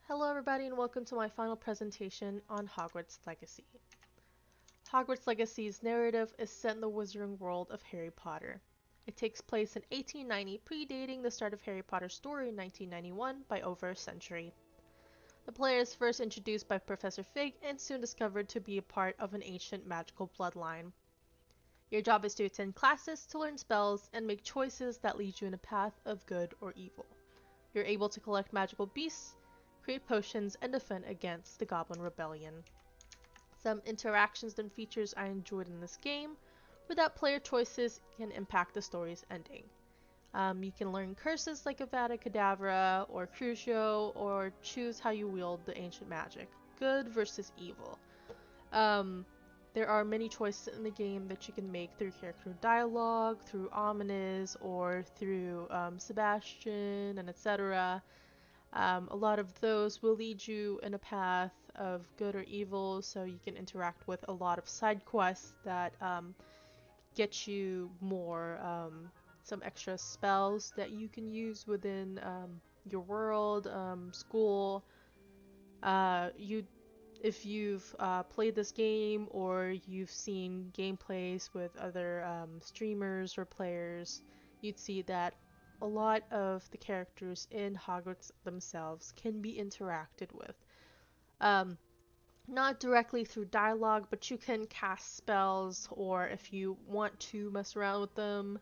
Hello everybody and welcome to my final presentation on Hogwarts Legacy. Hogwarts Legacy's narrative is set in the wizarding world of Harry Potter. It takes place in 1890, predating the start of Harry Potter's story in 1991 by over a century. The player is first introduced by Professor Fig and soon discovered to be a part of an ancient magical bloodline. Your job is to attend classes to learn spells and make choices that lead you in a path of good or evil. You're able to collect magical beasts, create potions, and defend against the Goblin Rebellion. Some interactions and features I enjoyed in this game were that player choices can impact the story's ending. You can learn curses like Avada Kedavra or Crucio, or choose how you wield the ancient magic, good versus evil. There are many choices in the game that you can make through character dialogue, through Ominous, or through Sebastian, and etc. A lot of those will lead you in a path of good or evil, so you can interact with a lot of side quests that get you more, some extra spells that you can use within your world, school. If you've played this game or you've seen gameplays with other streamers or players, you'd see that a lot of the characters in Hogwarts themselves can be interacted with. Not directly through dialogue, but you can cast spells, or if you want to mess around with them,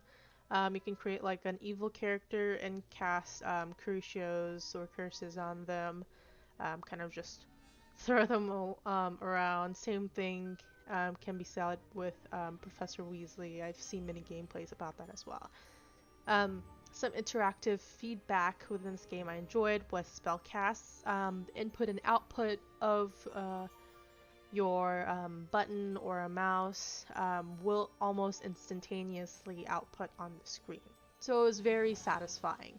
you can create like an evil character and cast crucios or curses on them, kind of just throw them around. Same thing can be said with Professor Weasley. I've seen many gameplays about that as well. Some interactive feedback within this game I enjoyed was spell casts. The input and output of your button or a mouse will almost instantaneously output on the screen. So it was very satisfying.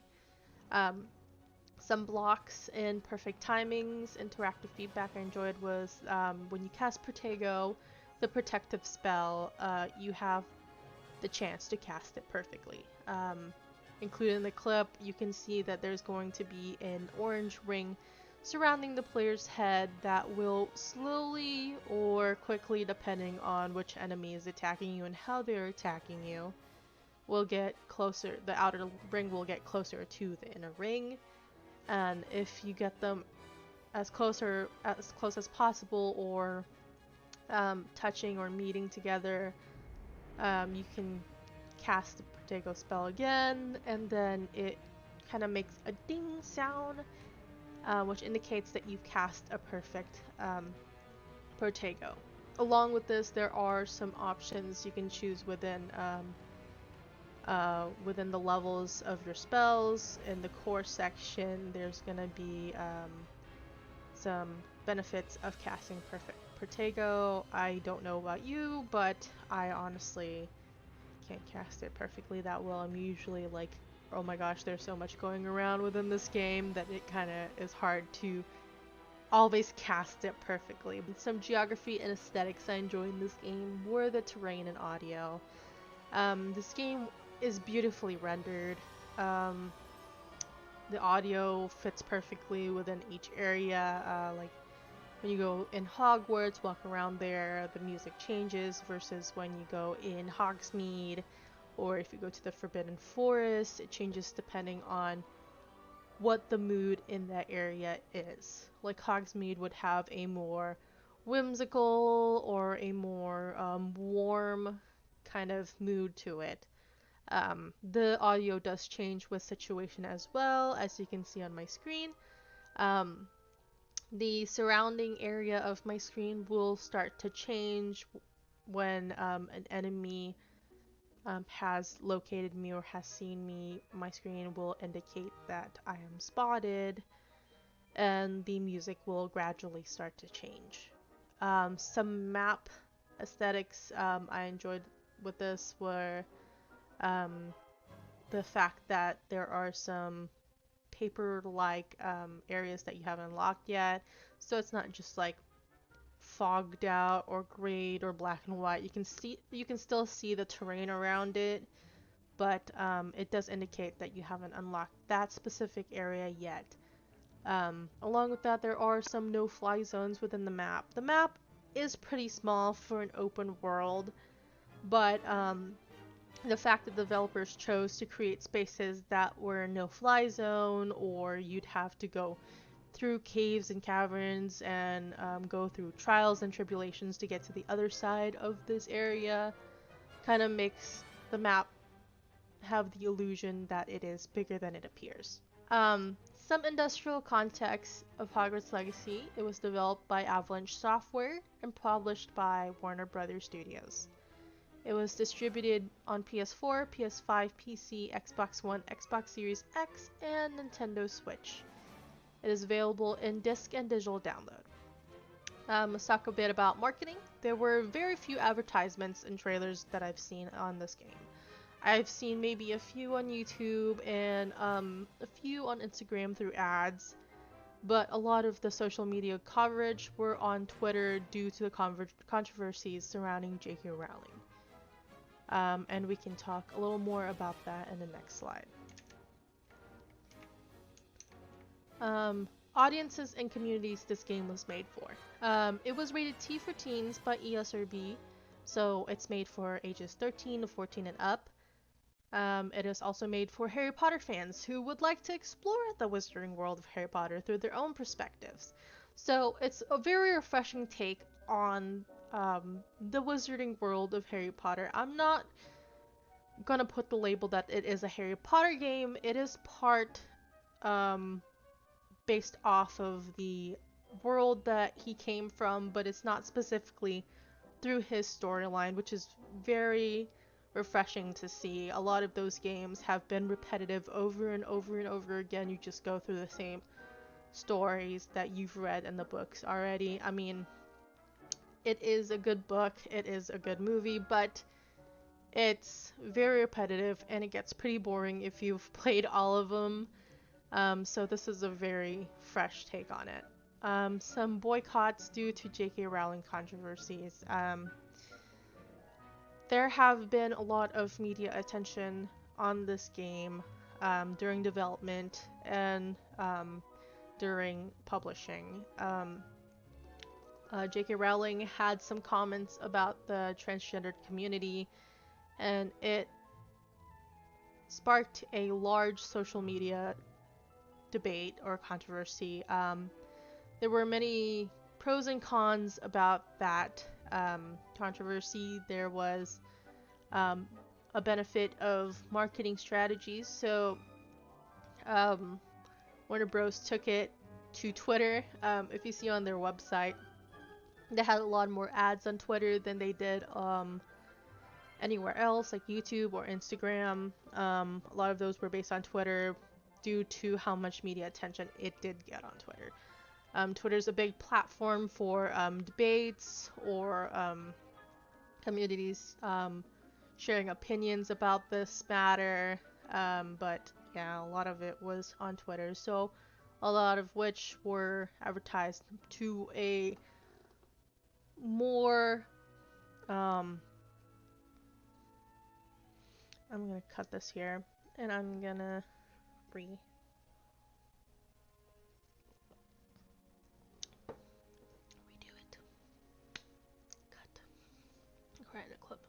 Some blocks in perfect timings. Interactive feedback I enjoyed was when you cast Protego, the protective spell, you have the chance to cast it perfectly. Included in the clip, you can see that there's going to be an orange ring surrounding the player's head that will slowly or quickly, depending on which enemy is attacking you and how they're attacking you, will get closer. The outer ring will get closer to the inner ring, and if you get them as close as possible, or touching or meeting together, you can cast the Protego spell again, and then it kind of makes a ding sound, which indicates that you've cast a perfect Protego. Along with this, there are some options you can choose within the levels of your spells. In the core section, there's gonna be some benefits of casting perfect Protego. I don't know about you, but I honestly can't cast it perfectly that well. I'm usually like, oh my gosh, there's so much going around within this game that it kind of is hard to always cast it perfectly. Some geography and aesthetics I enjoyed in this game were the terrain and audio. This game is beautifully rendered. The audio fits perfectly within each area. Like when you go in Hogwarts, walk around there, the music changes versus when you go in Hogsmeade, or if you go to the Forbidden Forest, it changes depending on what the mood in that area is. Like Hogsmeade would have a more whimsical or a more warm kind of mood to it. The audio does change with situation as well, as you can see on my screen. The surrounding area of my screen will start to change when an enemy has located me or has seen me. My screen will indicate that I am spotted, and the music will gradually start to change. Some map aesthetics I enjoyed with this were the fact that there are some paper-like areas that you haven't unlocked yet, so it's not just like fogged out or grayed or black and white. You can still see the terrain around it, but it does indicate that you haven't unlocked that specific area yet. Along with that, there are some no-fly zones within the map. The map is pretty small for an open world, but the fact that developers chose to create spaces that were no-fly zone, or you'd have to go through caves and caverns and go through trials and tribulations to get to the other side of this area, kind of makes the map have the illusion that it is bigger than it appears. Some industrial context of Hogwarts Legacy. It was developed by Avalanche Software and published by Warner Brothers Studios. It was distributed on PS4, PS5, PC, Xbox One, Xbox Series X, and Nintendo Switch. It is available in disc and digital download. Let's talk a bit about marketing. There were very few advertisements and trailers that I've seen on this game. I've seen maybe a few on YouTube and a few on Instagram through ads, but a lot of the social media coverage were on Twitter due to the controversies surrounding J.K. Rowling. And we can talk a little more about that in the next slide. Audiences and communities this game was made for. It was rated T for teens by ESRB, so it's made for ages 13 to 14 and up. It is also made for Harry Potter fans who would like to explore the wizarding world of Harry Potter through their own perspectives. So it's a very refreshing take on the wizarding world of Harry Potter. I'm not gonna put the label that it is a Harry Potter game. It is part based off of the world that he came from, but it's not specifically through his storyline, which is very refreshing to see. A lot of those games have been repetitive over and over and over again. You just go through the same stories that you've read in the books already. I mean, it is a good book, it is a good movie, but it's very repetitive and it gets pretty boring if you've played all of them. So this is a very fresh take on it. Some boycotts due to J.K. Rowling controversies. There have been a lot of media attention on this game during development and during publishing. J.K. Rowling had some comments about the transgender community, and it sparked a large social media debate or controversy. There were many pros and cons about that controversy. There was a benefit of marketing strategies. So Warner Bros. Took it to Twitter. If you see on their website, they had a lot more ads on Twitter than they did anywhere else, like YouTube or Instagram. A lot of those were based on Twitter due to how much media attention it did get on Twitter. Twitter's a big platform for debates or communities sharing opinions about this matter, but yeah, a lot of it was on Twitter, so a lot of which were advertised to a more I'm gonna cut this here and I'm gonna redo it. Cut. Create a clip.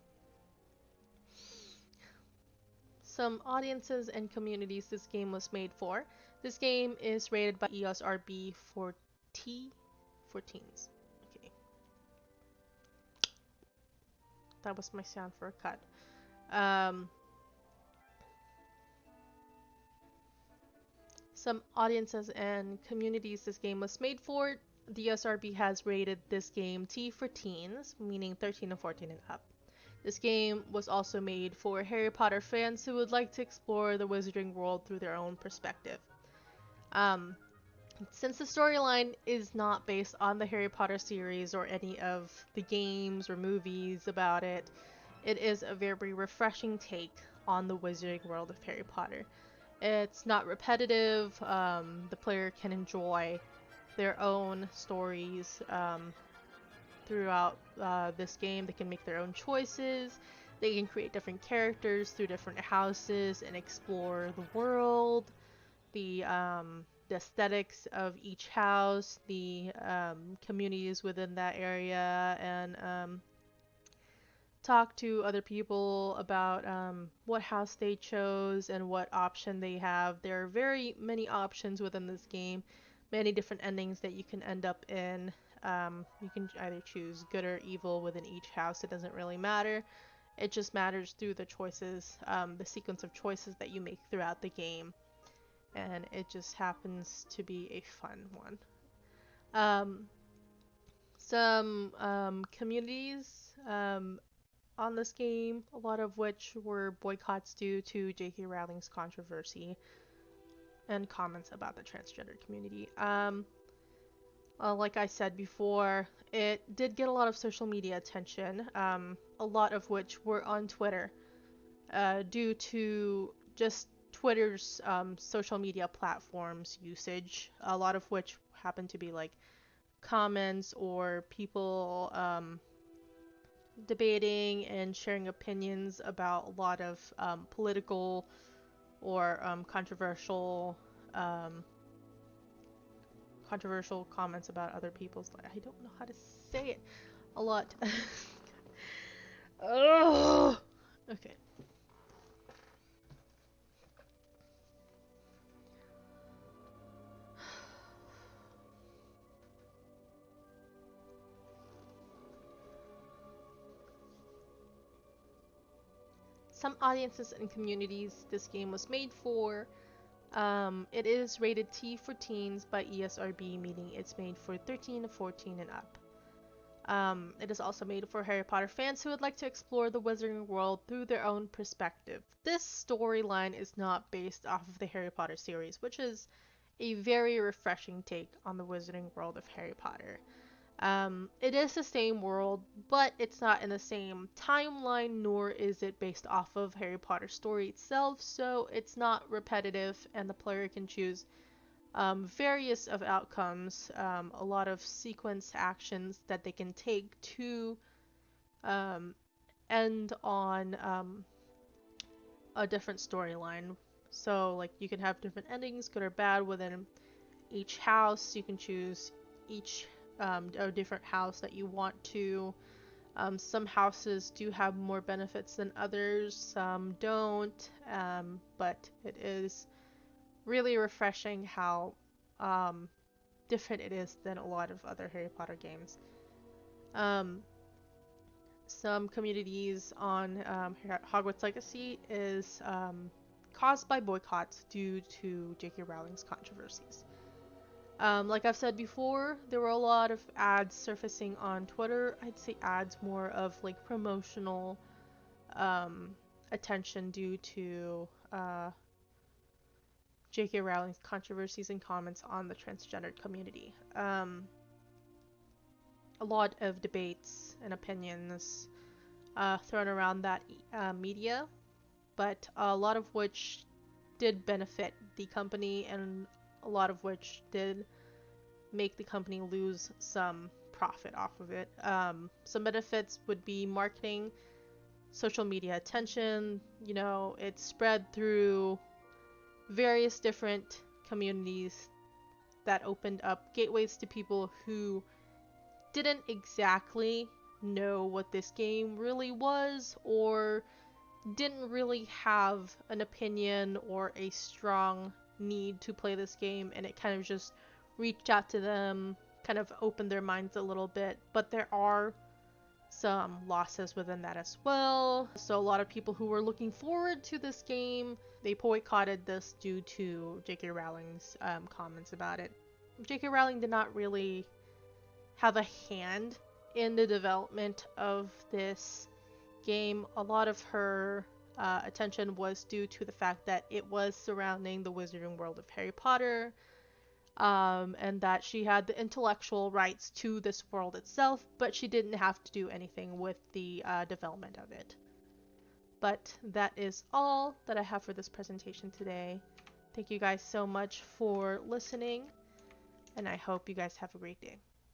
Some audiences and communities this game was made for. This game is rated by ESRB for T for teens. Okay. That was my sound for a cut. Some audiences and communities this game was made for. The ESRB has rated this game T for teens, meaning 13 to 14 and up. This game was also made for Harry Potter fans who would like to explore the wizarding world through their own perspective. Since the storyline is not based on the Harry Potter series or any of the games or movies about it, it is a very refreshing take on the wizarding world of Harry Potter. It's not repetitive. The player can enjoy their own stories throughout this game. They can make their own choices. They can create different characters through different houses and explore the world. The the aesthetics of each house, the communities within that area, and talk to other people about what house they chose and what option they have. There are very many options within this game, many different endings that you can end up in. You can either choose good or evil within each house. It doesn't really matter. It just matters through the choices, the sequence of choices that you make throughout the game. And it just happens to be a fun one. Um, some communities on this game, a lot of which were boycotts due to J.K. Rowling's controversy and comments about the transgender community. Like I said before, it did get a lot of social media attention, a lot of which were on Twitter, due to just Twitter's social media platforms usage, a lot of which happened to be like comments or people debating and sharing opinions about a lot of political or um, controversial comments about other people's. I don't know how to say it. A lot. Ugh. Okay. Some audiences and communities this game was made for. It is rated T for teens by ESRB, meaning it's made for 13 to 14 and up. It is also made for Harry Potter fans who would like to explore the Wizarding World through their own perspective. This storyline is not based off of the Harry Potter series, which is a very refreshing take on the Wizarding World of Harry Potter. It is the same world, but it's not in the same timeline, nor is it based off of Harry Potter's story itself, so it's not repetitive, and the player can choose various of outcomes, a lot of sequence actions that they can take to um, end on a different storyline. So, like, you can have different endings, good or bad, within each house. You can choose each a different house that you want to. Some houses do have more benefits than others, some don't, but it is really refreshing how different it is than a lot of other Harry Potter games. Um, some communities on Hogwarts Legacy is caused by boycotts due to J.K. Rowling's controversies. Like I've said before, there were a lot of ads surfacing on Twitter. I'd say ads more of like promotional attention due to J.K. Rowling's controversies and comments on the transgender community. A lot of debates and opinions thrown around that media, but a lot of which did benefit the company and a lot of which did make the company lose some profit off of it. Some benefits would be marketing, social media attention, it spread through various different communities that opened up gateways to people who didn't exactly know what this game really was or didn't really have an opinion or a strong need to play this game, and it kind of just reached out to them, kind of opened their minds a little bit. But there are some losses within that as well. So a lot of people who were looking forward to this game, they boycotted this due to J.K. Rowling's comments about it. J.K. Rowling did not really have a hand in the development of this game. A lot of her attention was due to the fact that it was surrounding the Wizarding World of Harry Potter, and that she had the intellectual rights to this world itself, but she didn't have to do anything with the development of it. But that is all that I have for this presentation today. Thank you guys so much for listening, and I hope you guys have a great day.